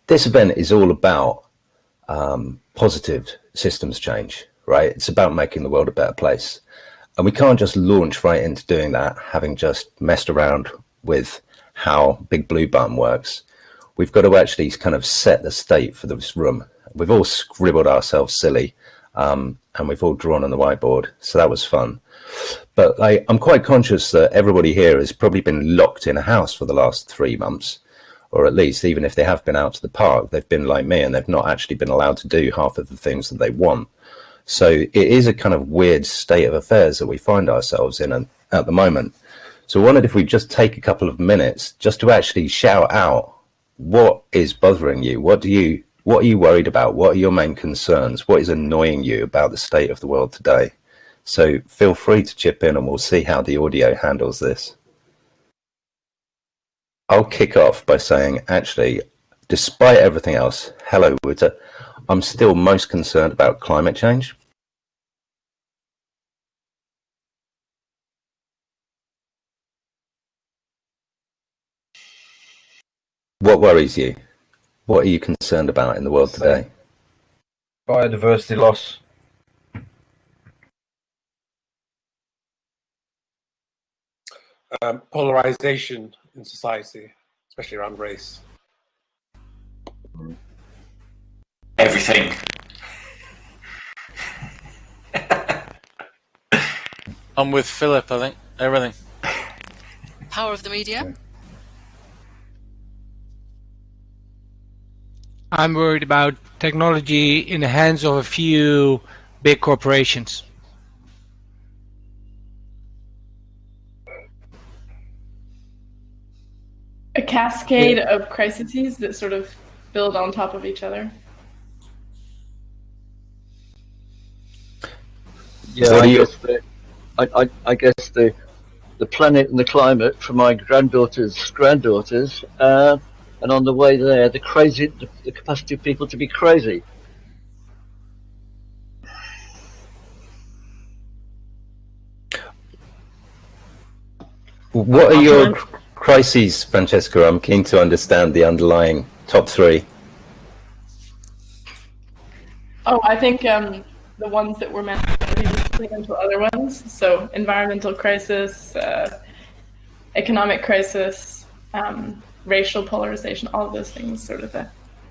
this event is all about positive systems change, right? It's about making the world a better place. And we can't just launch right into doing that, having just messed around with how Big Blue Button works. We've got to actually kind of set the state for this room. We've all scribbled ourselves silly, and we've all drawn on the whiteboard, so that was fun. But I'm quite conscious that everybody here has probably been locked in a house for the last 3 months, or at least even if they have been out to the park, they've been like me and they've not actually been allowed to do half of the things that they want. So it is a kind of weird state of affairs that we find ourselves in at the moment. So I wondered if we just take a couple of minutes just to actually shout out, what is bothering you? What are you worried about? What are your main concerns? What is annoying you about the state of the world today? So feel free to chip in and we'll see how the audio handles this. I'll kick off by saying, actually, despite everything else, hello, Witter, I'm still most concerned about climate change. What worries you? What are you concerned about in the world today? Biodiversity loss. Polarization in society, especially around race. Everything. I'm with Philip, I think. Everything. Power of the media. I'm worried about technology in the hands of a few big corporations. A cascade of crises that sort of build on top of each other. Yeah, I guess the planet and the climate for my granddaughters, and on the way there, the capacity of people to be crazy. What are your crises, Francesca? I'm keen to understand the underlying top 3. Oh, I think the ones that were meant to be split into other ones. So environmental crisis, economic crisis, racial polarization, all of those things sort of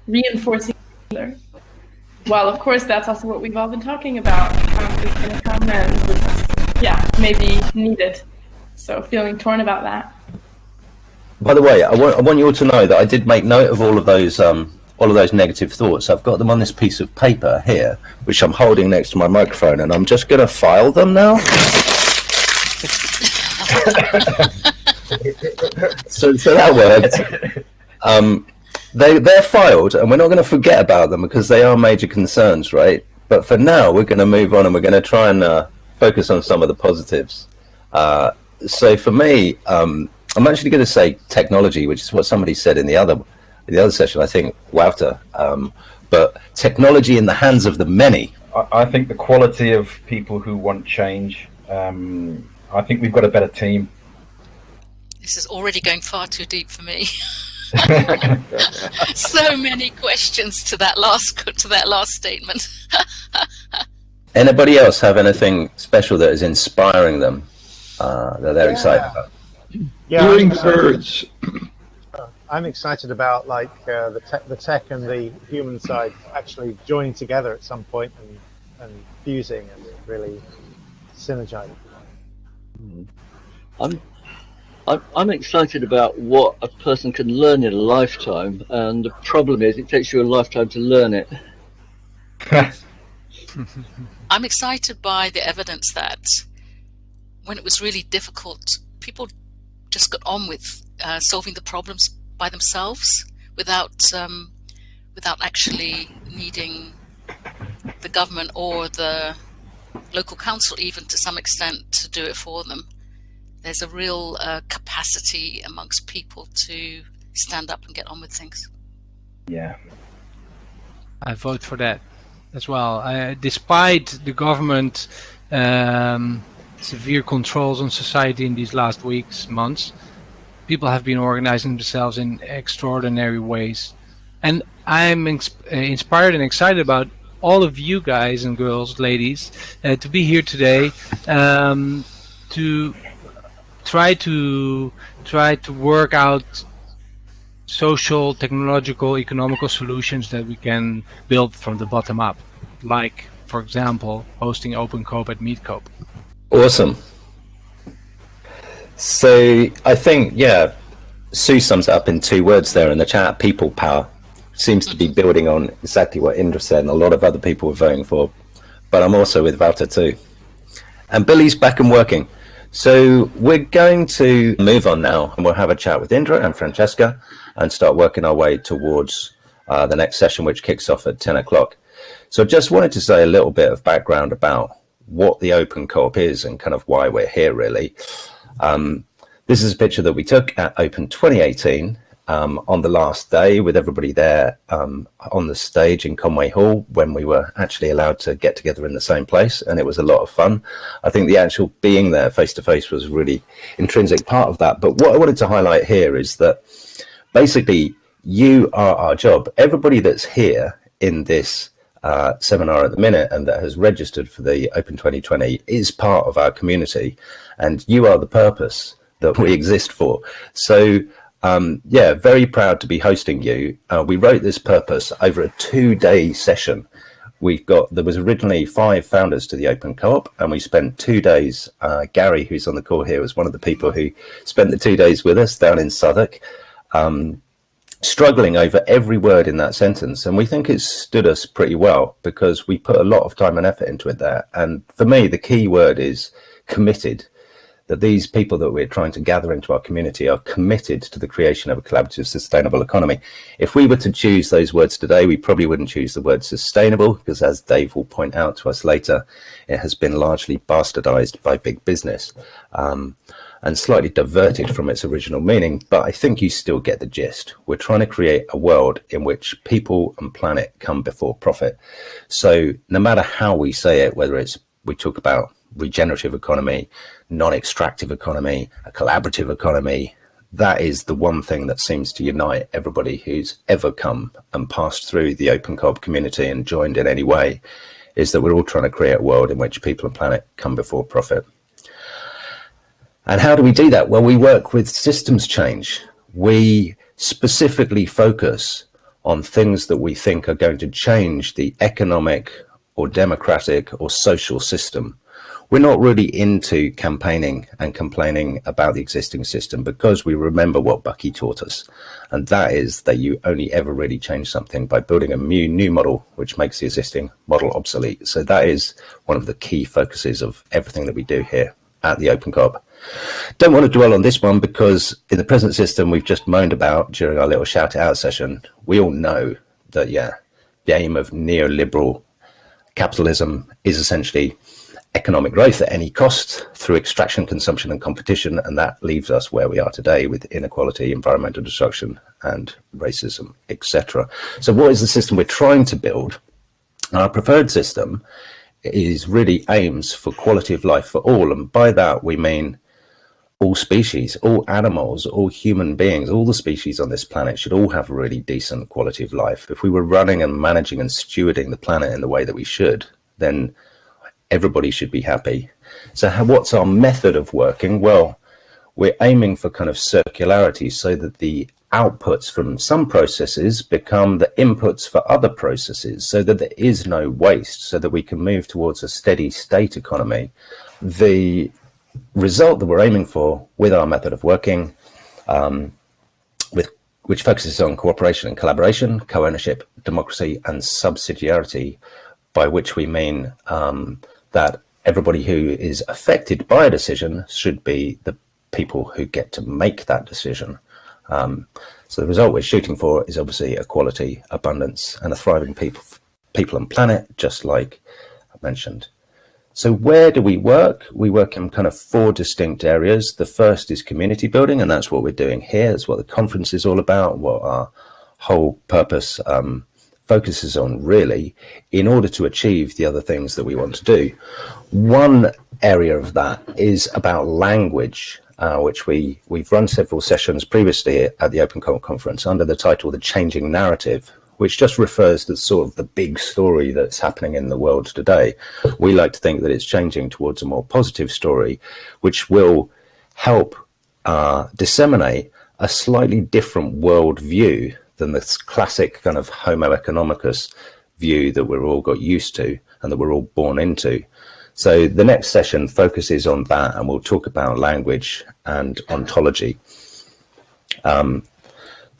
reinforcing each other. Well, of course, that's also what we've all been talking about. Is going to come and maybe needed. So feeling torn about that. By the way, I want you all to know that I did make note of all of those negative thoughts. I've got them on this piece of paper here, which I'm holding next to my microphone, and I'm just going to file them now. so that worked. They're filed, and we're not going to forget about them because they are major concerns, right? But for now, we're going to move on, and we're going to try and focus on some of the positives. So for me, I'm actually going to say technology, which is what somebody said in the other session, I think, Wouter. But technology in the hands of the many. I think the quality of people who want change. I think we've got a better team. This is already going far too deep for me. So many questions to that last statement. Anybody else have anything special that is inspiring them, that they're excited about? Yeah, Hearing birds. I'm excited about the tech and the human side actually joining together at some point and fusing and really synergizing. I'm excited about what a person can learn in a lifetime, and the problem is it takes you a lifetime to learn it. I'm excited by the evidence that when it was really difficult, people just got on with solving the problems by themselves without actually needing the government or the local council even to some extent to do it for them. There's a real capacity amongst people to stand up and get on with things. Yeah. I vote for that as well. Despite the government severe controls on society in these last weeks, months, people have been organizing themselves in extraordinary ways. And I'm inspired and excited about all of you guys and girls, ladies, to be here today, to try to work out social, technological, economical solutions that we can build from the bottom up, like, for example, hosting OpenCope at MeetCope. Awesome. So I think, yeah, Sue sums it up in 2 words there in the chat: people power. Seems to be building on exactly what Indra said, and a lot of other people were voting for. But I'm also with Walter too. And Billy's back and working. So we're going to move on now, and we'll have a chat with Indra and Francesca and start working our way towards the next session, which kicks off at 10 o'clock. So I just wanted to say a little bit of background about what the Open Co-op is and kind of why we're here, really. This is a picture that we took at Open 2018 on the last day, with everybody there on the stage in Conway Hall when we were actually allowed to get together in the same place, and it was a lot of fun. I think the actual being there face to face was a really intrinsic part of that. But what I wanted to highlight here is that basically you are our job. Everybody that's here in this seminar at the minute and that has registered for the Open 2020 is part of our community, and you are the purpose that we exist for. So yeah, very proud to be hosting you. We wrote this purpose over a 2-day session. There was originally 5 founders to the Open Co-op, and we spent 2 days. Gary, who's on the call here, was one of the people who spent the 2 days with us down in Southwark, struggling over every word in that sentence. And we think it stood us pretty well because we put a lot of time and effort into it there. And for me, the key word is committed. That these people that we're trying to gather into our community are committed to the creation of a collaborative, sustainable economy. If we were to choose those words today, we probably wouldn't choose the word sustainable, because as Dave will point out to us later, it has been largely bastardized by big business and slightly diverted from its original meaning. But I think you still get the gist. We're trying to create a world in which people and planet come before profit. So no matter how we say it, whether it's we talk about regenerative economy, non-extractive economy, a collaborative economy, that is the one thing that seems to unite everybody who's ever come and passed through the Open Co-op community and joined in any way, is that we're all trying to create a world in which people and planet come before profit. And how do we do that? Well, we work with systems change. We specifically focus on things that we think are going to change the economic or democratic or social system. We're not really into campaigning and complaining about the existing system, because we remember what Bucky taught us, and that is that you only ever really change something by building a new model which makes the existing model obsolete. So that is one of the key focuses of everything that we do here at the Open Co-op. Don't want to dwell on this one, because in the present system we've just moaned about during our little shout it out session, we all know that, yeah, the aim of neoliberal capitalism is essentially economic growth at any cost through extraction, consumption and competition, and that leaves us where we are today with inequality, environmental destruction and racism, etc. So what is the system we're trying to build? Our preferred system is really aims for quality of life for all, and by that we mean all species, all animals, all human beings, all the species on this planet should all have a really decent quality of life. If we were running and managing and stewarding the planet in the way that we should, then everybody should be happy. So what's our method of working? Well, we're aiming for kind of circularity, so that the outputs from some processes become the inputs for other processes, so that there is no waste, so that we can move towards a steady state economy. The result that we're aiming for with our method of working, which focuses on cooperation and collaboration, co-ownership, democracy and subsidiarity, by which we mean that everybody who is affected by a decision should be the people who get to make that decision. So the result we're shooting for is obviously equality, abundance and a thriving people and planet, just like I mentioned. So where do we work? We work in kind of 4 distinct areas. The first is community building, and that's what we're doing here. That's what the conference is all about, what our whole purpose focuses on, really, in order to achieve the other things that we want to do. One area of that is about language which we've run several sessions previously at the Open Conference under the title The Changing Narrative, which just refers to sort of the big story that's happening in the world today. We like to think that it's changing towards a more positive story, which will help disseminate a slightly different world view than this classic kind of Homo economicus view that we're all got used to and that we're all born into. So the next session focuses on that, and we'll talk about language and ontology.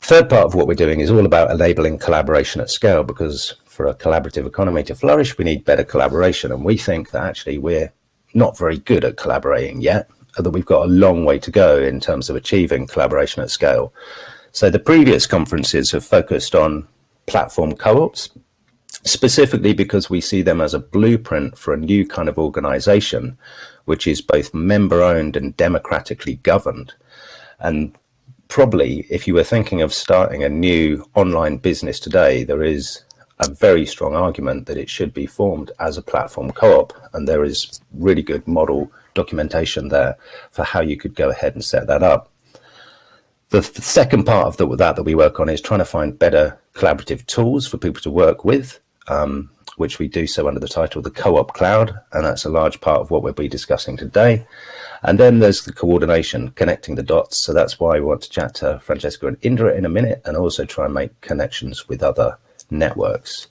Third part of what we're doing is all about enabling collaboration at scale, because for a collaborative economy to flourish, we need better collaboration. And we think that actually we're not very good at collaborating yet, that we've got a long way to go in terms of achieving collaboration at scale. So the previous conferences have focused on platform co-ops, specifically because we see them as a blueprint for a new kind of organization, which is both member-owned and democratically governed. And probably if you were thinking of starting a new online business today, there is a very strong argument that it should be formed as a platform co-op, and there is really good model documentation there for how you could go ahead and set that up. The second part of that we work on is trying to find better collaborative tools for people to work with, which we do so under the title The Co-op Cloud, and that's a large part of what we'll be discussing today. And then there's the coordination, connecting the dots. So that's why we want to chat to Francesca and Indra in a minute, and also try and make connections with other networks.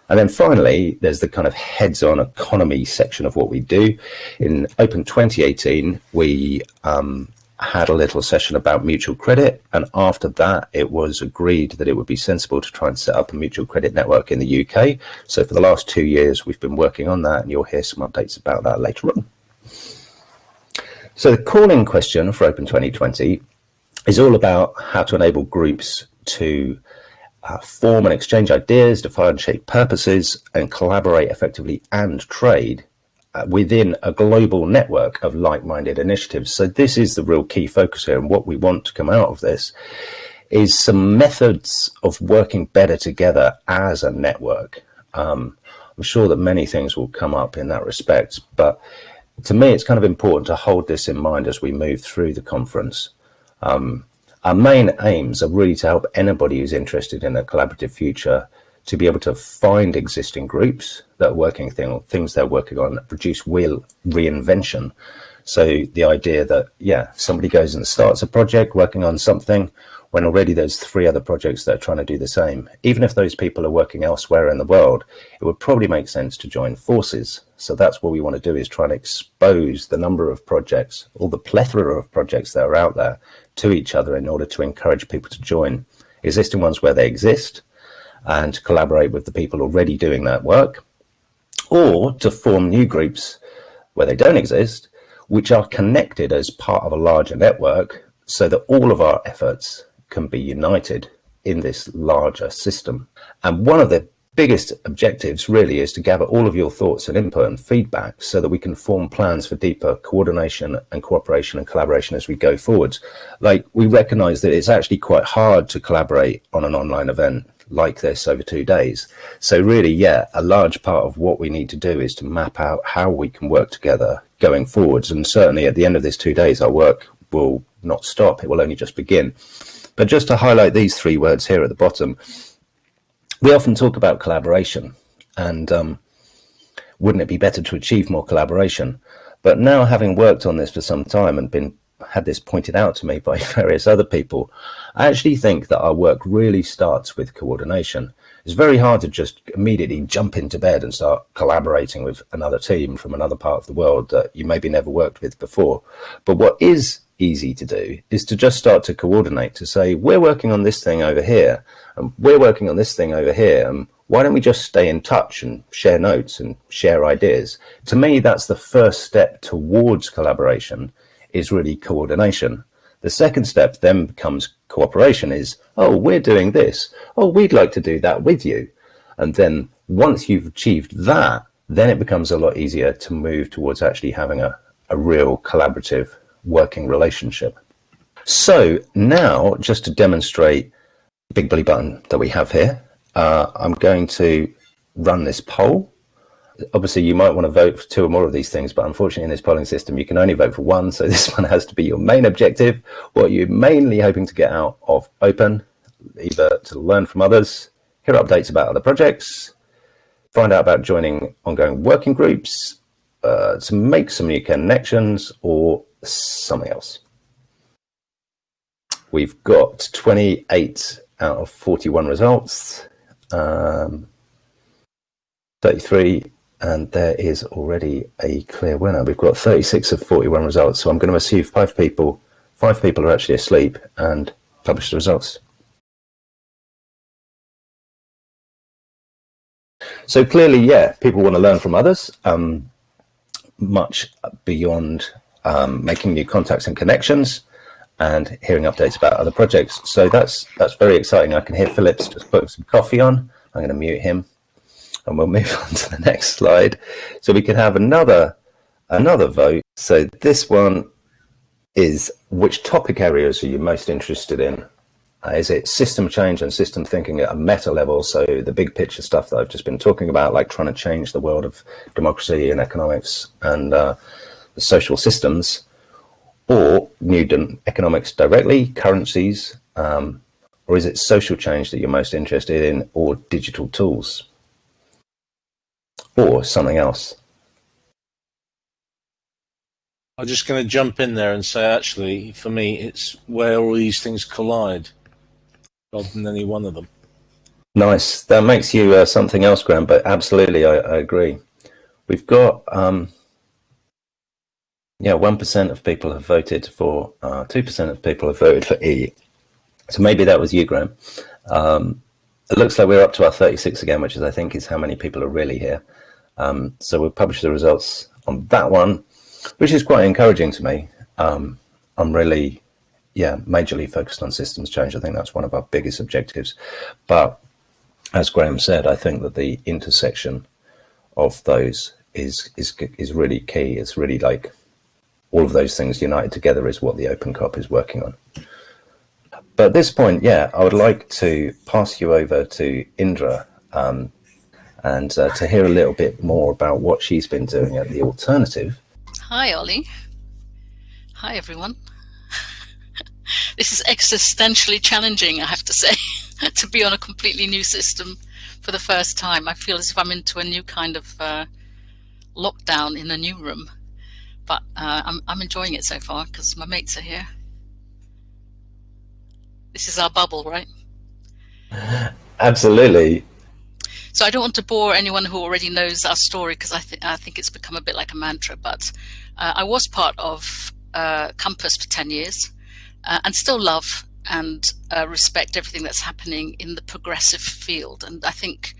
And then finally, there's the kind of heads-on economy section of what we do. In Open 2018, we had a little session about mutual credit, and after that it was agreed that it would be sensible to try and set up a mutual credit network in the UK. So for the last 2 years we've been working on that, and you'll hear some updates about that later on. So the calling question for Open 2020 is all about how to enable groups to form and exchange ideas, define shape purposes, and collaborate effectively and trade within a global network of like-minded initiatives. So this is the real key focus here, and what we want to come out of this is some methods of working better together as a network. I'm sure that many things will come up in that respect, but to me it's kind of important to hold this in mind as we move through the conference. Our main aims are really to help anybody who's interested in a collaborative future to be able to find existing groups that are working things they're working on, produce real reinvention. So the idea that, yeah, somebody goes and starts a project working on something when already there's 3 other projects that are trying to do the same. Even if those people are working elsewhere in the world, it would probably make sense to join forces. So that's what we want to do, is try and expose the number of projects, all the plethora of projects that are out there, to each other in order to encourage people to join existing ones where they exist and collaborate with the people already doing that work, or to form new groups where they don't exist, which are connected as part of a larger network, so that all of our efforts can be united in this larger system. And one of the biggest objectives really is to gather all of your thoughts and input and feedback so that we can form plans for deeper coordination and cooperation and collaboration as we go forwards. Like, we recognize that it's actually quite hard to collaborate on an online event like this over 2 days. So really, yeah, a large part of what we need to do is to map out how we can work together going forwards. And certainly at the end of this 2 days, our work will not stop. It will only just begin. But just to highlight these 3 words here at the bottom, we often talk about collaboration, and wouldn't it be better to achieve more collaboration? But now, having worked on this for some time and had this pointed out to me by various other people, I actually think that our work really starts with coordination. It's very hard to just immediately jump into bed and start collaborating with another team from another part of the world that you maybe never worked with before. But what is easy to do is to just start to coordinate, to say, we're working on this thing over here, and we're working on this thing over here, and why don't we just stay in touch and share notes and share ideas? To me, that's the first step towards collaboration, is really coordination. The second step then becomes cooperation, is, oh, we're doing this, oh, we'd like to do that with you. And then once you've achieved that, then it becomes a lot easier to move towards actually having a real collaborative working relationship. So now, just to demonstrate the big blue button that we have here, I'm going to run this poll, obviously you might want to vote for 2 or more of these things, but unfortunately in this polling system you can only vote for 1, so this one has to be your main objective. What you're mainly hoping to get out of open, either to learn from others, hear updates about other projects, find out about joining ongoing working groups, to make some new connections, or something else. We've got 28 out of 41 results, 33, and there is already a clear winner. We've got 36 of 41 results, so I'm going to assume 5 people are actually asleep and publish the results. So clearly, yeah, people want to learn from others, much beyond making new contacts and connections and hearing updates about other projects. So that's very exciting. I can hear Philip's just putting some coffee on. I'm going to mute him and we'll move on to the next slide. So we can have another vote. So this one is, which topic areas are you most interested in? Is it system change and system thinking at a meta level? So the big picture stuff that I've just been talking about, like trying to change the world of democracy and economics and the social systems, or new economics directly, currencies, or is it social change that you're most interested in, or digital tools, or something else? I'm just going to jump in there and say, actually, for me, it's where all these things collide, rather than any one of them. Nice. That makes you something else, Graham, but absolutely, I agree. We've got, 1% of people have voted for, 2% of people have voted for E. So maybe that was you, Graham. It looks like we're up to our 36 again, which is, I think, is how many people are really here. So we'll publish the results on that one, which is quite encouraging to me. I'm really, majorly focused on systems change. I think that's one of our biggest objectives. But as Graham said, I think that the intersection of those is really key. It's really like all of those things united together is what the Open COP is working on. But at this point, I would like to pass you over to Indra and to hear a little bit more about what she's been doing at the Alternative. Hi, Ollie. Hi, everyone. This is existentially challenging, I have to say, to be on a completely new system for the first time. I feel as if I'm into a new kind of lockdown in a new room. But I'm enjoying it so far because my mates are here. This is our bubble, right? Absolutely. So I don't want to bore anyone who already knows our story because I think it's become a bit like a mantra. But I was part of Compass for 10 years and still love and respect everything that's happening in the progressive field. And I think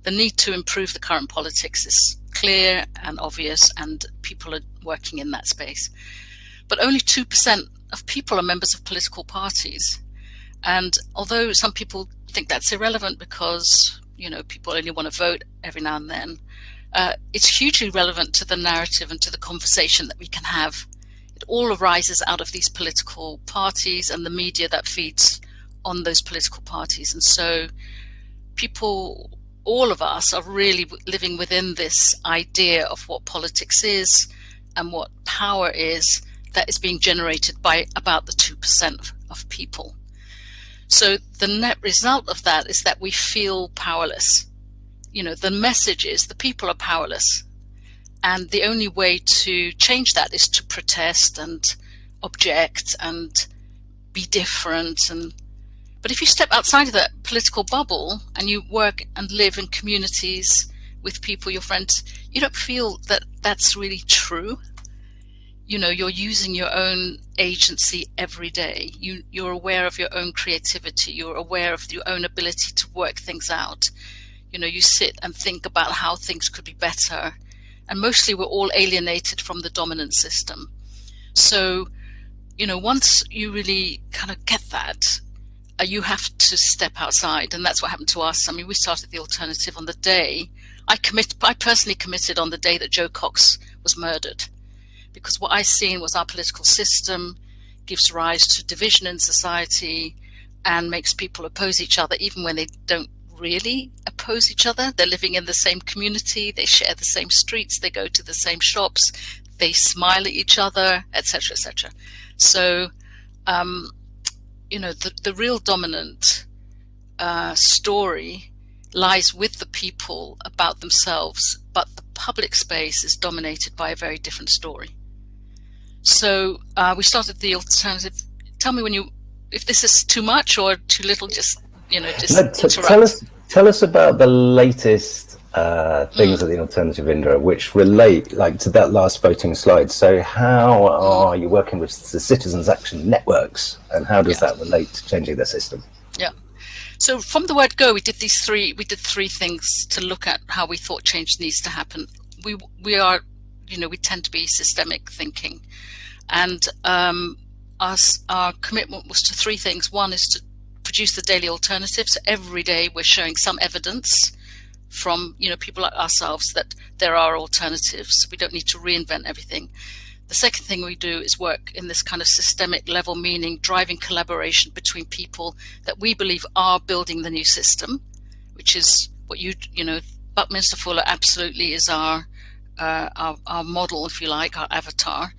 the need to improve the current politics is clear and obvious, and people are working in that space. But only 2% of people are members of political parties. And although some people think that's irrelevant because, people only want to vote every now and then, it's hugely relevant to the narrative and to the conversation that we can have. It all arises out of these political parties and the media that feeds on those political parties. And so people, all of us, are really living within this idea of what politics is and what power is that is being generated by about the 2% of people. So the net result of that is that we feel powerless. The message is the people are powerless. And the only way to change that is to protest and object and be different. But if you step outside of that political bubble and you work and live in communities with people, your friends, you don't feel that that's really true. You're using your own agency every day. You're aware of your own creativity. You're aware of your own ability to work things out. You sit and think about how things could be better. And mostly we're all alienated from the dominant system. So, once you really kind of get that, you have to step outside. And that's what happened to us. I mean, we started the Alternative on the day, I personally committed on the day that Joe Cox was murdered. Because what I seen was our political system gives rise to division in society and makes people oppose each other, even when they don't really oppose each other. They're living in the same community, they share the same streets, they go to the same shops, they smile at each other, etc., etc. So, the real dominant story lies with the people about themselves, but the public space is dominated by a very different story. So we started the alternative. Tell me if this is too much or too little. Just interrupt. Tell us about the latest things at the alternative, Indra, which relate to that last voting slide. So how are you working with the citizens' action networks, and how does that relate to changing the system? Yeah. So from the word go, we did three things to look at how we thought change needs to happen. We tend to be systemic thinking, and our commitment was to three things. One is to produce the daily alternative. So every day we're showing some evidence from people like ourselves that there are alternatives. We don't need to reinvent everything. The second thing we do is work in this kind of systemic level, meaning driving collaboration between people that we believe are building the new system, which is what Buckminster Fuller absolutely is our model, if you like, our avatar.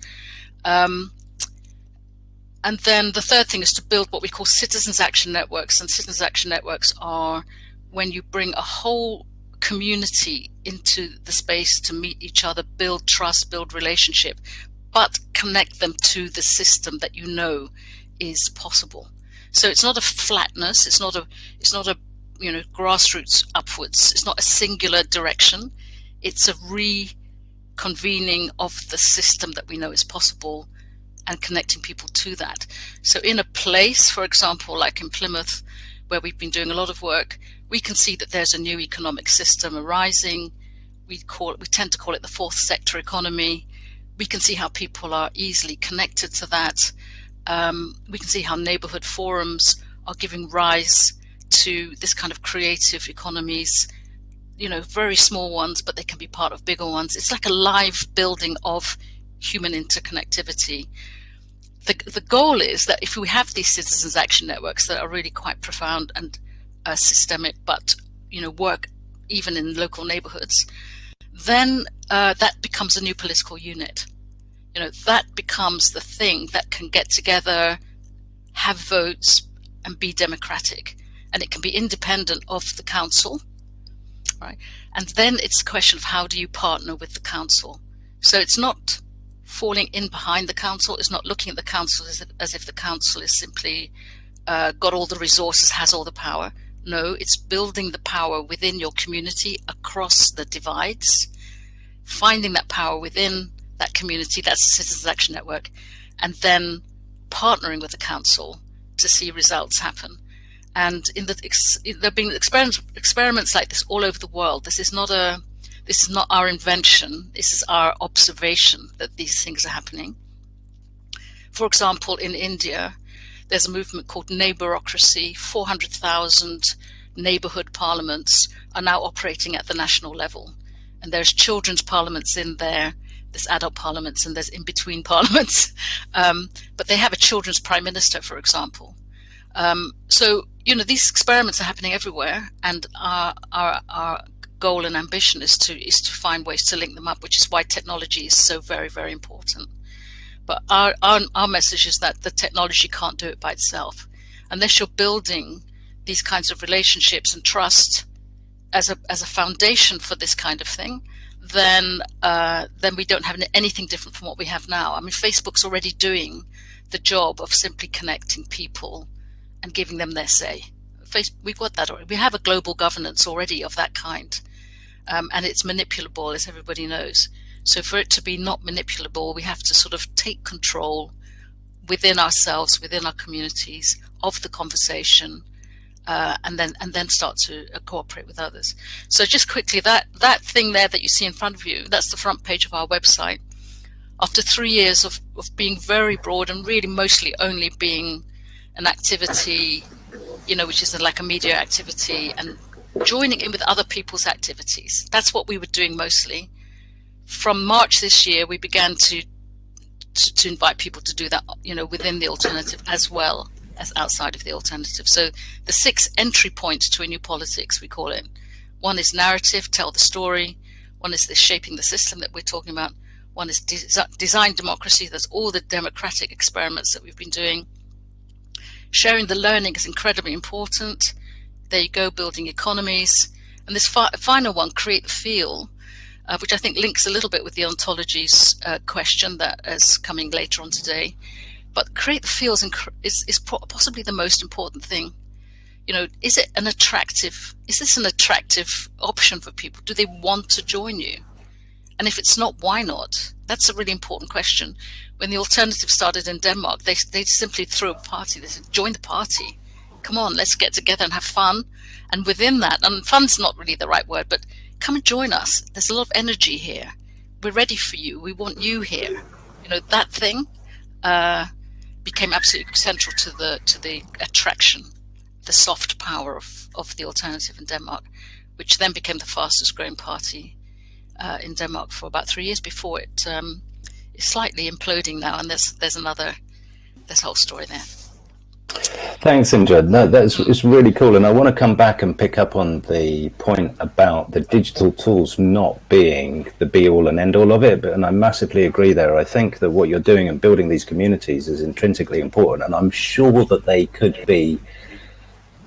And then the third thing is to build what we call citizens' action networks. And citizens' action networks are when you bring a whole community into the space to meet each other, build trust, build relationship, but connect them to the system that is possible. So it's not a flatness. It's not a grassroots upwards. It's not a singular direction. It's a reconvening of the system that we know is possible and connecting people to that. So in a place, for example, like in Plymouth, where we've been doing a lot of work, we can see that there's a new economic system arising. We tend to call it the fourth sector economy. We can see how people are easily connected to that. We can see how neighborhood forums are giving rise to this kind of creative economies, very small ones, but they can be part of bigger ones. It's like a live building of human interconnectivity. The goal is that if we have these citizens' action networks that are really quite profound and systemic, but work even in local neighborhoods, then that becomes a new political unit. That becomes the thing that can get together, have votes, and be democratic. And it can be independent of the council, right? And then it's a question of how do you partner with the council? So it's not falling in behind the council. It's not looking at the council as if the council is simply got all the resources, has all the power. No, it's building the power within your community across the divides, finding that power within that community, that's a citizens' action network, and then partnering with the council to see results happen. And there have been experiments like this all over the world. This is not our invention. This is our observation that these things are happening. For example, in India, there's a movement called neighborocracy. 400,000 neighborhood parliaments are now operating at the national level. And there's children's parliaments in there, there's adult parliaments, and there's in-between parliaments. But they have a children's prime minister, for example. So, these experiments are happening everywhere, and our goal and ambition is to find ways to link them up, which is why technology is so very, very important. But our message is that the technology can't do it by itself. Unless you're building these kinds of relationships and trust as a foundation for this kind of thing, then we don't have anything different from what we have now. I mean, Facebook's already doing the job of simply connecting people and giving them their say. We've got that already. We have a global governance already of that kind, and it's manipulable, as everybody knows. So for it to be not manipulable, we have to sort of take control within ourselves, within our communities, of the conversation, and then start to cooperate with others. So just quickly, that thing there that you see in front of you, that's the front page of our website. After 3 years of being very broad and really mostly only being an activity, which is like a media activity, and joining in with other people's activities. That's what we were doing mostly. From March this year, we began to invite people to do that, within the alternative as well as outside of the alternative. So the 6 entry points to a new politics, we call it. One is narrative, tell the story. One is the shaping the system that we're talking about. One is design democracy. That's all the democratic experiments that we've been doing. Sharing the learning is incredibly important. There you go, building economies. And this final one, create the feel, which I think links a little bit with the ontologies question that is coming later on today. But create the feel is possibly the most important thing. You know, is this an attractive option for people? Do they want to join you? And if it's not, why not? That's a really important question. When the alternative started in Denmark, they simply threw a party. They said, join the party. Come on, let's get together and have fun. And within that, and fun's not really the right word, but come and join us. There's a lot of energy here. We're ready for you. We want you here. You know, that thing became absolutely central to the attraction, the soft power of the alternative in Denmark, which then became the fastest growing party in Denmark for about 3 years before it is slightly imploding now. And there's a whole story there. Thanks, Indra. No, it's really cool, and I want to come back and pick up on the point about the digital tools not being the be-all and end-all of it. And I massively agree there. I think that what you're doing and building these communities is intrinsically important, and I'm sure that they could be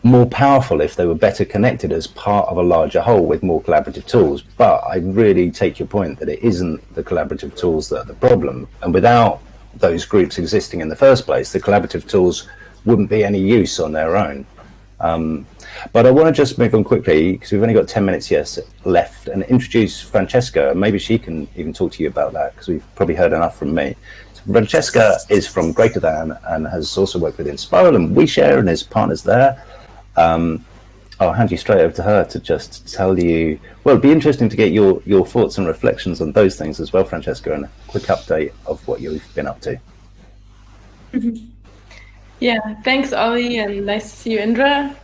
more powerful if they were better connected as part of a larger whole with more collaborative tools. But I really take your point that it isn't the collaborative tools that are the problem, and without those groups existing in the first place, the collaborative tools wouldn't be any use on their own. But I want to just move on quickly, because we've only got 10 minutes left, and introduce Francesca. Maybe she can even talk to you about that, because we've probably heard enough from me. So Francesca is from Greaterthan and has also worked with Inspiral and Ouishare and his partners there. I'll hand you straight over to her to just tell you, well, it'd be interesting to get your thoughts and reflections on those things as well, Francesca, and a quick update of what you've been up to. Mm-hmm. Yeah, thanks, Ollie, and nice to see you, Indra.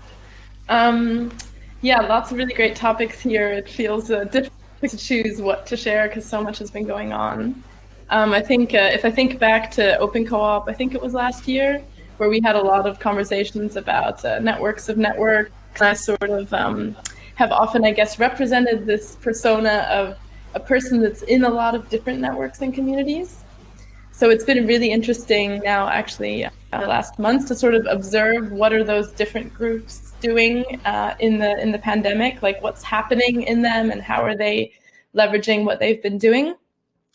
Yeah, lots of really great topics here. It feels difficult to choose what to share because so much has been going on. I think if I think back to Open Co-op, I think it was last year, where we had a lot of conversations about networks of networks. I sort of have often, I guess, represented this persona of a person that's in a lot of different networks and communities. So it's been really interesting now, actually, the last month to sort of observe what are those different groups doing in the pandemic, like what's happening in them and how are they leveraging what they've been doing.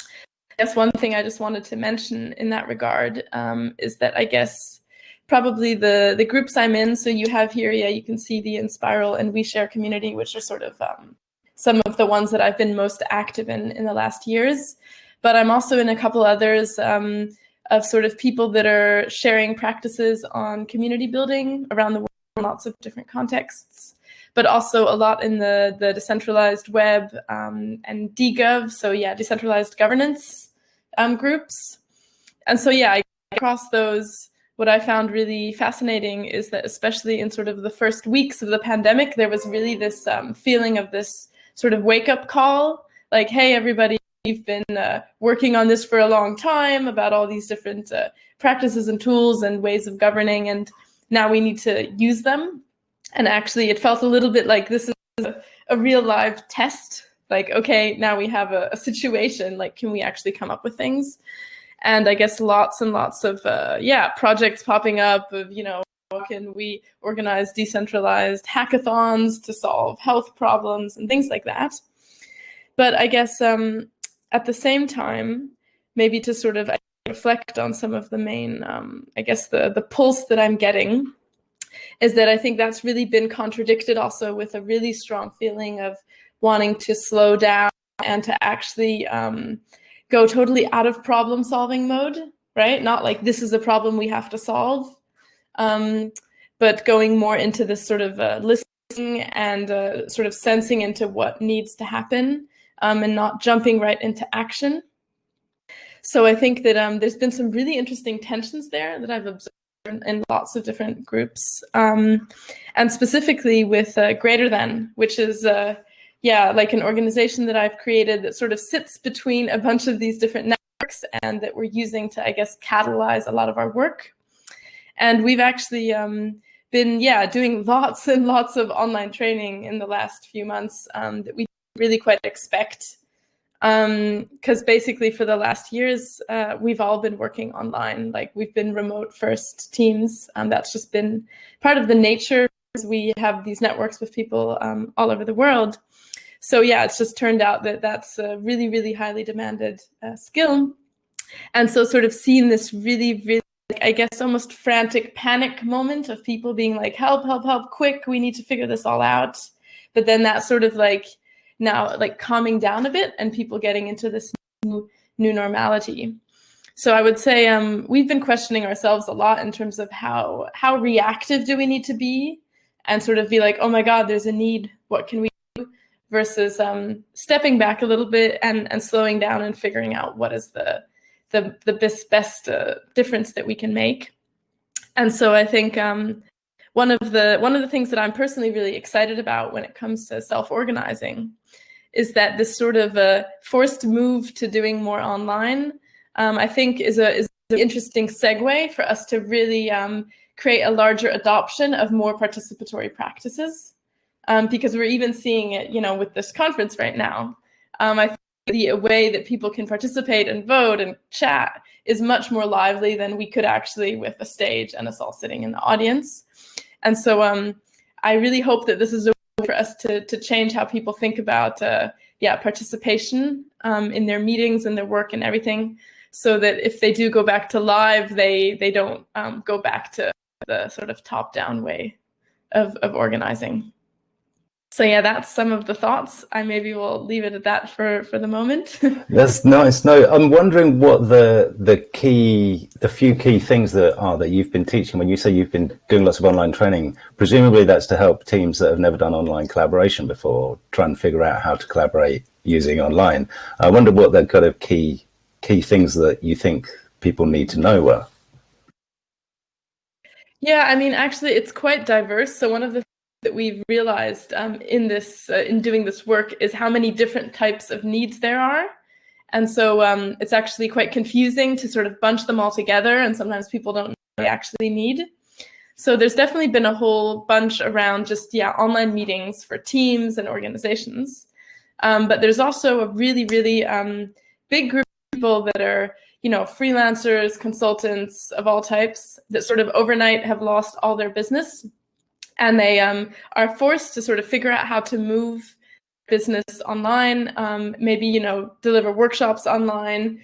I guess one thing I just wanted to mention in that regard is that I guess probably the groups I'm in, so you have here, yeah, you can see the Inspiral and Ouishare community, which are sort of some of the ones that I've been most active in the last years. But I'm also in a couple others of sort of people that are sharing practices on community building around the world in lots of different contexts, but also a lot in the decentralized web and DGov, so yeah, decentralized governance groups. And so yeah, across those, what I found really fascinating is that especially in sort of the first weeks of the pandemic, there was really this feeling of this sort of wake-up call, like, hey, everybody, we've been working on this for a long time about all these different practices and tools and ways of governing, and now we need to use them. And actually, it felt a little bit like this is a real live test. Like, okay, now we have a situation, like, can we actually come up with things? And I guess lots and lots of, projects popping up of, you know, how can we organize decentralized hackathons to solve health problems and things like that. But I guess at the same time, maybe to sort of reflect on some of the main, I guess the pulse that I'm getting is that I think that's really been contradicted also with a really strong feeling of wanting to slow down and to actually go totally out of problem solving mode, right? Not like this is a problem we have to solve, but going more into this sort of listening and sort of sensing into what needs to happen. And not jumping right into action. So I think that there's been some really interesting tensions there that I've observed in lots of different groups, and specifically with Greaterthan, which is like an organization that I've created that sort of sits between a bunch of these different networks and that we're using to, I guess, catalyze a lot of our work. And we've actually been doing lots and lots of online training in the last few months that we didn't really quite expect. Because basically for the last years, we've all been working online. Like we've been remote first teams, and that's just been part of the nature. We have these networks with people all over the world. So yeah, it's just turned out that that's a really, really highly demanded skill. And so sort of seeing this really, really, I guess, almost frantic panic moment of people being like, help, help, help, quick, we need to figure this all out. But then that sort of like now like calming down a bit and people getting into this new normality. So I would say we've been questioning ourselves a lot in terms of how reactive do we need to be, and sort of be like, oh my God, there's a need, what can we do? Versus stepping back a little bit and slowing down and figuring out what is the best difference that we can make. And so I think one of the things that I'm personally really excited about when it comes to self-organizing is that this sort of forced move to doing more online, I think is an interesting segue for us to really create a larger adoption of more participatory practices, because we're even seeing it, with this conference right now. I think the way that people can participate and vote and chat is much more lively than we could actually with a stage and us all sitting in the audience. And so I really hope that this is a way for us to change how people think about participation in their meetings and their work and everything, so that if they do go back to live, they don't go back to the sort of top-down way of organizing. So yeah, that's some of the thoughts. I maybe will leave it at that for the moment. That's nice. No, I'm wondering what the few key things that you've been teaching. When you say you've been doing lots of online training, presumably that's to help teams that have never done online collaboration before try and figure out how to collaborate using online. I wonder what the kind of key things that you think people need to know were. Yeah, I mean, actually, it's quite diverse. So one of the that we've realized in doing this work is how many different types of needs there are. And so it's actually quite confusing to sort of bunch them all together, and sometimes people don't know what they actually need. So there's definitely been a whole bunch around just online meetings for teams and organizations. But there's also a really, really big group of people that are freelancers, consultants of all types that sort of overnight have lost all their business. And they are forced to sort of figure out how to move business online, maybe, deliver workshops online,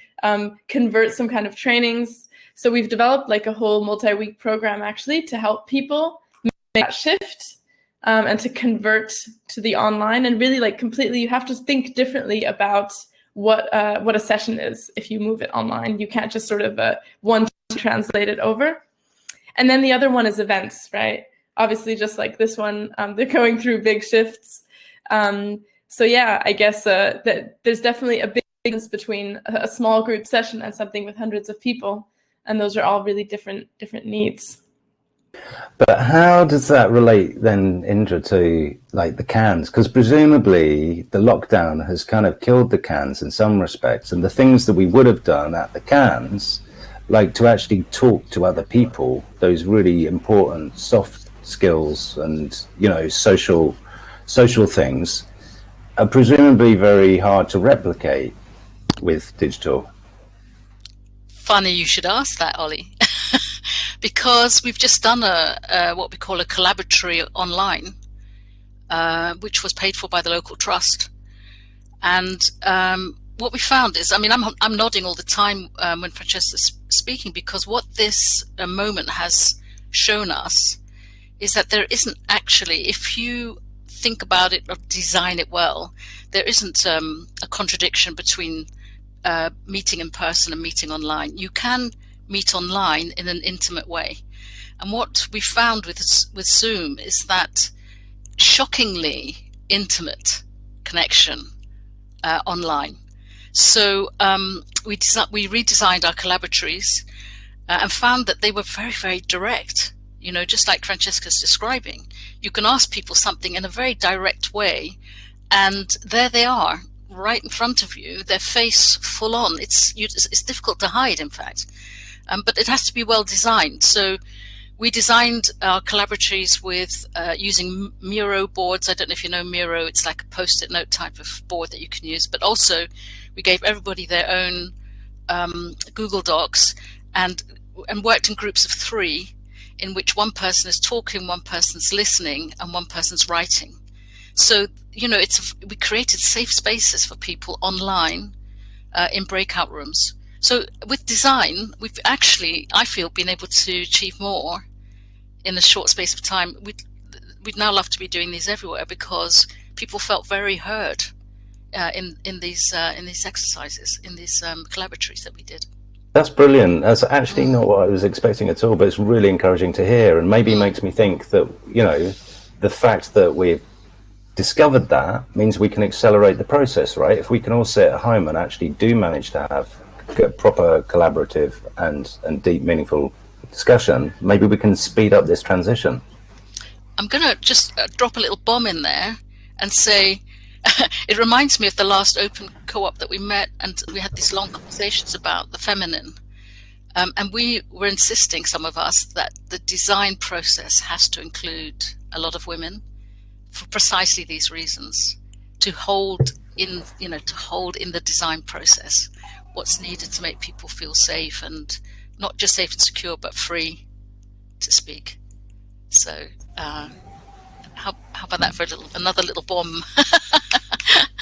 convert some kind of trainings. So we've developed like a whole multi-week program actually to help people make that shift and to convert to the online, and really like completely, you have to think differently about what a session is if you move it online. You can't just sort of one translate it over. And then the other one is events, right? Obviously, just like this one, they're going through big shifts. So yeah, I guess that there's definitely a big difference between a small group session and something with hundreds of people, and those are all really different needs. But how does that relate then, Indra, to like the cans? Because presumably the lockdown has kind of killed the cans in some respects, and the things that we would have done at the cans, like to actually talk to other people, those really important soft skills and social things, are presumably very hard to replicate with digital. Funny you should ask that, Ollie, because we've just done what we call a collaboratory online, which was paid for by the local trust. And what we found is, I mean, I'm nodding all the time when Francesca's speaking, because what this moment has shown us is that there isn't actually, if you think about it or design it well, there isn't a contradiction between meeting in person and meeting online. You can meet online in an intimate way. And what we found with Zoom is that shockingly intimate connection online. So we redesigned our collaboratories and found that they were very, very direct. Just like Francesca's describing, you can ask people something in a very direct way, and there they are, right in front of you, their face full on. It's difficult to hide, in fact, but it has to be well designed. So we designed our collaboratories with using Miro boards. I don't know if you know Miro. It's like a post-it note type of board that you can use. But also, we gave everybody their own Google Docs and worked in groups of 3, in which one person is talking, one person's listening, and one person's writing. So, you know, we created safe spaces for people online in breakout rooms. So with design, we've actually, I feel, been able to achieve more in a short space of time. We'd now love to be doing these everywhere because people felt very heard in these exercises, in these collaboratories that we did. That's brilliant. That's actually not what I was expecting at all, but it's really encouraging to hear, and maybe makes me think that, you know, the fact that we've discovered that means we can accelerate the process, right? If we can all sit at home and actually do manage to have proper collaborative and deep, meaningful discussion, maybe we can speed up this transition. I'm going to just drop a little bomb in there and say, it reminds me of the last open co-op that we met, and we had these long conversations about the feminine. And we were insisting, some of us, that the design process has to include a lot of women for precisely these reasons, to hold in the design process what's needed to make people feel safe, and not just safe and secure, but free to speak. So how about that for another little bomb?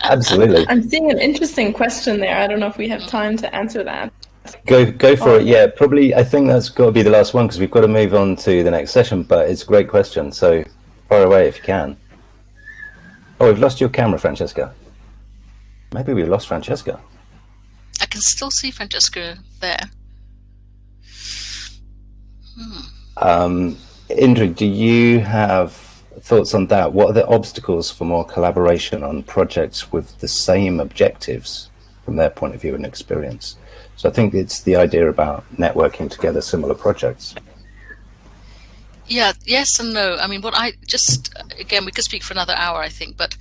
Absolutely. I'm seeing an interesting question there. I don't know if we have time to answer that. Go for it. Yeah, probably. I think that's got to be the last one because we've got to move on to the next session, but it's a great question. So fire away if you can. Oh, we've lost your camera, Francesca. Maybe we've lost Francesca. I can still see Francesca there. Indra, do you have thoughts on that? What are the obstacles for more collaboration on projects with the same objectives from their point of view and experience? So I think it's the idea about networking together similar projects. Yeah, yes and no. I mean, again, we could speak for another hour, I think, but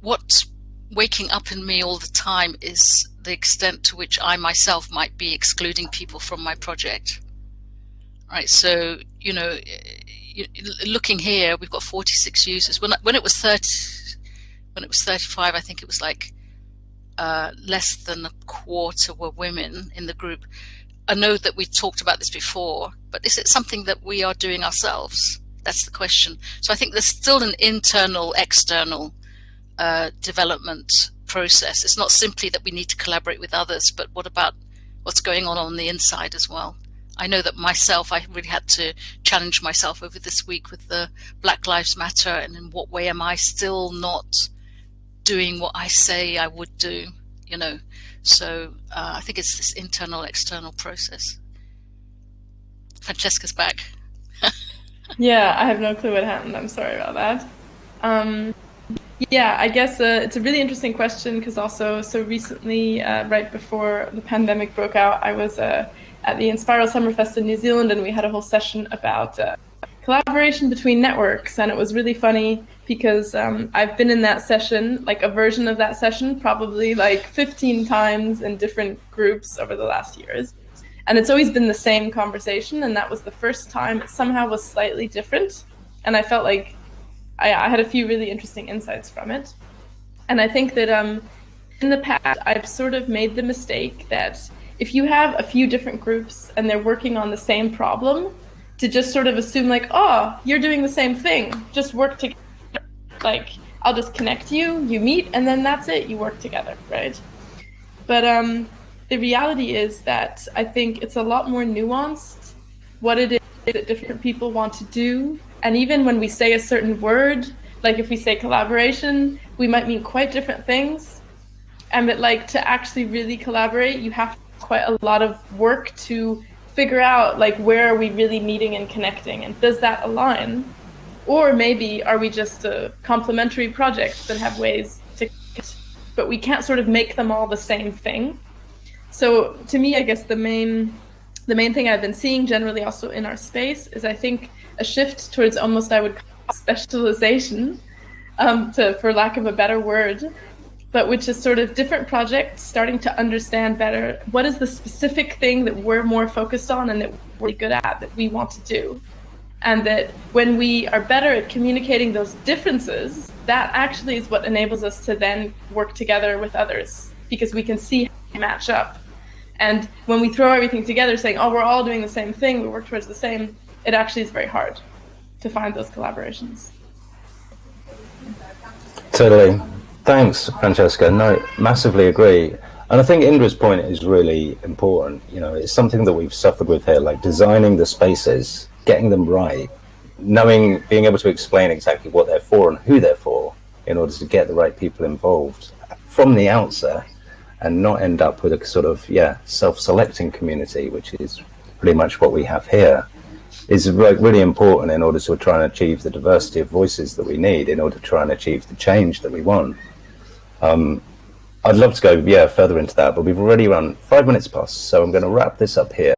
what's waking up in me all the time is the extent to which I myself might be excluding people from my project. Right, so, you know, looking here, we've got 46 users. When it was 35, I think it was like less than a quarter were women in the group. I know that we talked about this before, but is it something that we are doing ourselves? That's the question. So I think there's still an internal, external development process. It's not simply that we need to collaborate with others, but what about what's going on the inside as well? I know that myself, I really had to challenge myself over this week with the Black Lives Matter, and in what way am I still not doing what I say I would do, you know? So I think it's this internal, external process. Francesca's back. Yeah, I have no clue what happened. I'm sorry about that. Yeah, I guess it's a really interesting question because also so recently, right before the pandemic broke out, I was at the Enspiral Summerfest in New Zealand, and we had a whole session about collaboration between networks, and it was really funny because I've been in that session, like a version of that session, probably like 15 times in different groups over the last years. And it's always been the same conversation, and that was the first time it somehow was slightly different. And I felt like I had a few really interesting insights from it. And I think that in the past, I've sort of made the mistake that if you have a few different groups and they're working on the same problem, to just sort of assume like, oh, you're doing the same thing, just work together. Like, I'll just connect you, you meet, and then that's it, you work together, right? But the reality is that I think it's a lot more nuanced what it is that different people want to do. And even when we say a certain word, like if we say collaboration, we might mean quite different things. And that like to actually really collaborate, you have quite a lot of work to figure out like where are we really meeting and connecting, and does that align? Or maybe are we just complementary projects that have ways to connect, but we can't sort of make them all the same thing. So to me, I guess the main thing I've been seeing generally also in our space is I think a shift towards almost I would call specialization, for lack of a better word, but which is sort of different projects starting to understand better what is the specific thing that we're more focused on and that we're really good at that we want to do. And that when we are better at communicating those differences, that actually is what enables us to then work together with others, because we can see how they match up. And when we throw everything together saying, oh, we're all doing the same thing, we work towards the same, it actually is very hard to find those collaborations. Totally. Thanks, Francesca. No, massively agree. And I think Indra's point is really important. You know, it's something that we've suffered with here, like designing the spaces, getting them right, knowing, being able to explain exactly what they're for and who they're for in order to get the right people involved from the outset and not end up with a sort of, self-selecting community, which is pretty much what we have here, is really important in order to try and achieve the diversity of voices that we need in order to try and achieve the change that we want. I'd love to go further into that, but we've already run 5 minutes past, so I'm going to wrap this up here.